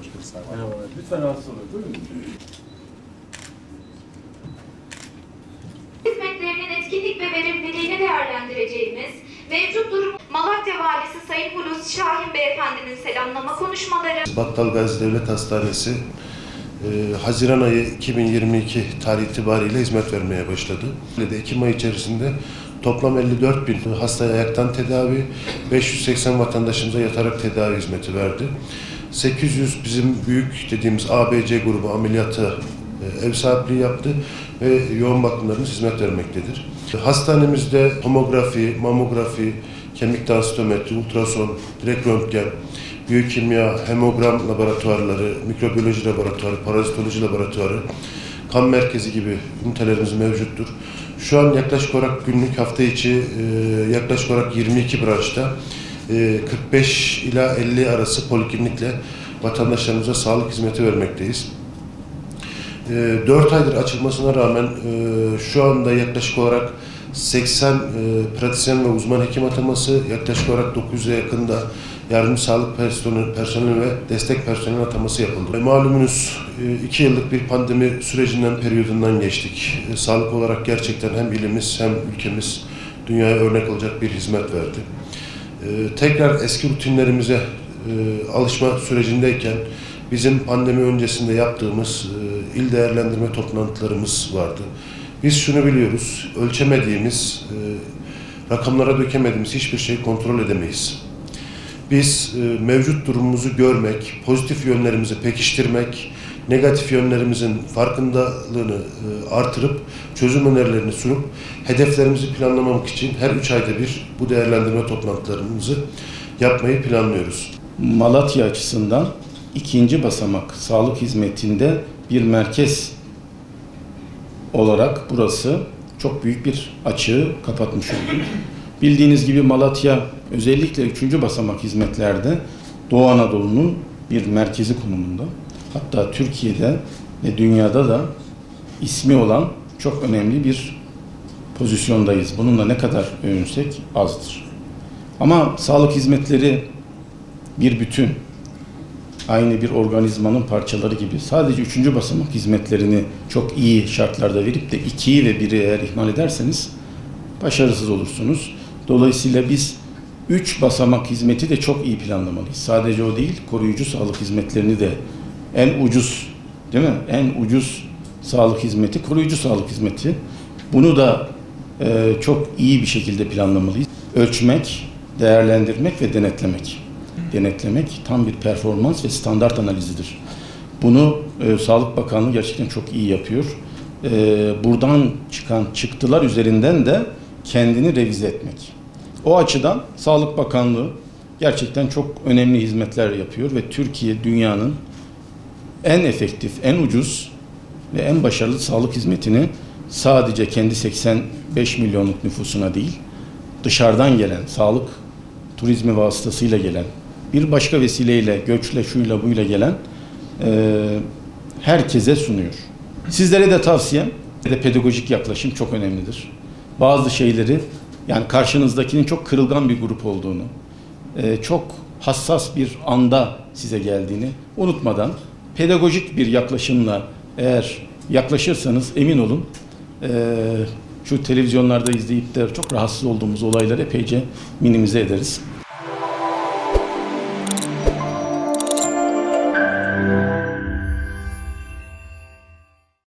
geldiniz Sayın Valim. Merhabalar. Lütfen rahatsız olun. Buyurun. Hizmetlerinin etkinlik ve verimliliğini değerlendireceğimiz mevcut durum Malatya Valisi Sayın Hulusi Şahin Beyefendinin selamlama konuşmaları. Battalgazi Devlet Hastanesi Haziran ayı 2022 tarih itibariyle hizmet vermeye başladı. Ekim ayı içerisinde toplam 54.000 hastaya ayaktan tedavi, 580 vatandaşımıza yatarak tedavi hizmeti verdi. 800 bizim büyük dediğimiz ABC grubu ameliyatı ev sahipliği yaptı ve yoğun bakımlarımız hizmet vermektedir. Hastanemizde tomografi, mamografi, kemik densitometri, ultrason, direkt röntgen, biyokimya, hemogram laboratuvarları, mikrobiyoloji laboratuvarı, parazitoloji laboratuvarı, kan merkezi gibi ünitelerimiz mevcuttur. Şu an yaklaşık olarak günlük hafta içi yaklaşık olarak 22 branşta 45 ila 50 arası poliklinikle vatandaşlarımıza sağlık hizmeti vermekteyiz. 4 aydır açılmasına rağmen şu anda yaklaşık olarak 80 pratisyen ve uzman hekim ataması, yaklaşık olarak 900'e yakında yardımcı sağlık personeli ve destek personeli ataması yapıldı. Malumunuz 2 yıllık bir pandemi sürecinden, periyodundan geçtik. Sağlık olarak gerçekten hem ilimiz hem ülkemiz dünyaya örnek olacak bir hizmet verdi. Tekrar eski rutinlerimize alışma sürecindeyken bizim pandemi öncesinde yaptığımız il değerlendirme toplantılarımız vardı. Biz şunu biliyoruz, ölçemediğimiz, rakamlara dökemediğimiz hiçbir şeyi kontrol edemeyiz. Biz mevcut durumumuzu görmek, pozitif yönlerimizi pekiştirmek, negatif yönlerimizin farkındalığını artırıp, çözüm önerilerini sunup, hedeflerimizi planlamamak için her 3 ayda bir bu değerlendirme toplantılarımızı yapmayı planlıyoruz. Malatya açısından ikinci basamak sağlık hizmetinde bir merkez olarak burası çok büyük bir açığı kapatmış oldu. Bildiğiniz gibi Malatya özellikle 3. basamak hizmetlerde Doğu Anadolu'nun bir merkezi konumunda. Hatta Türkiye'de ve dünyada da ismi olan çok önemli bir pozisyondayız. Bununla ne kadar övünsek azdır. Ama sağlık hizmetleri bir bütün, aynı bir organizmanın parçaları gibi sadece 3. basamak hizmetlerini çok iyi şartlarda verip de 2'yi ve 1'i eğer ihmal ederseniz başarısız olursunuz. Dolayısıyla biz 3 basamak hizmeti de çok iyi planlamalıyız. Sadece o değil, koruyucu sağlık hizmetlerini de en ucuz, değil mi? En ucuz sağlık hizmeti, koruyucu sağlık hizmeti. Bunu da çok iyi bir şekilde planlamalıyız. Ölçmek, değerlendirmek ve denetlemek. Denetlemek tam bir performans ve standart analizidir. Bunu Sağlık Bakanlığı gerçekten çok iyi yapıyor. Buradan çıkan çıktılar üzerinden de kendini revize etmek. O açıdan Sağlık Bakanlığı gerçekten çok önemli hizmetler yapıyor ve Türkiye dünyanın en efektif, en ucuz ve en başarılı sağlık hizmetini sadece kendi 85 milyonluk nüfusuna değil, dışarıdan gelen, sağlık turizmi vasıtasıyla gelen, bir başka vesileyle, göçle, şuyla, buyla gelen herkese sunuyor. Sizlere de tavsiyem, pedagojik yaklaşım çok önemlidir. Bazı şeyleri, yani karşınızdakinin çok kırılgan bir grup olduğunu, çok hassas bir anda size geldiğini unutmadan, pedagojik bir yaklaşımla eğer yaklaşırsanız emin olun, şu televizyonlarda izleyip de çok rahatsız olduğumuz olayları epeyce minimize ederiz.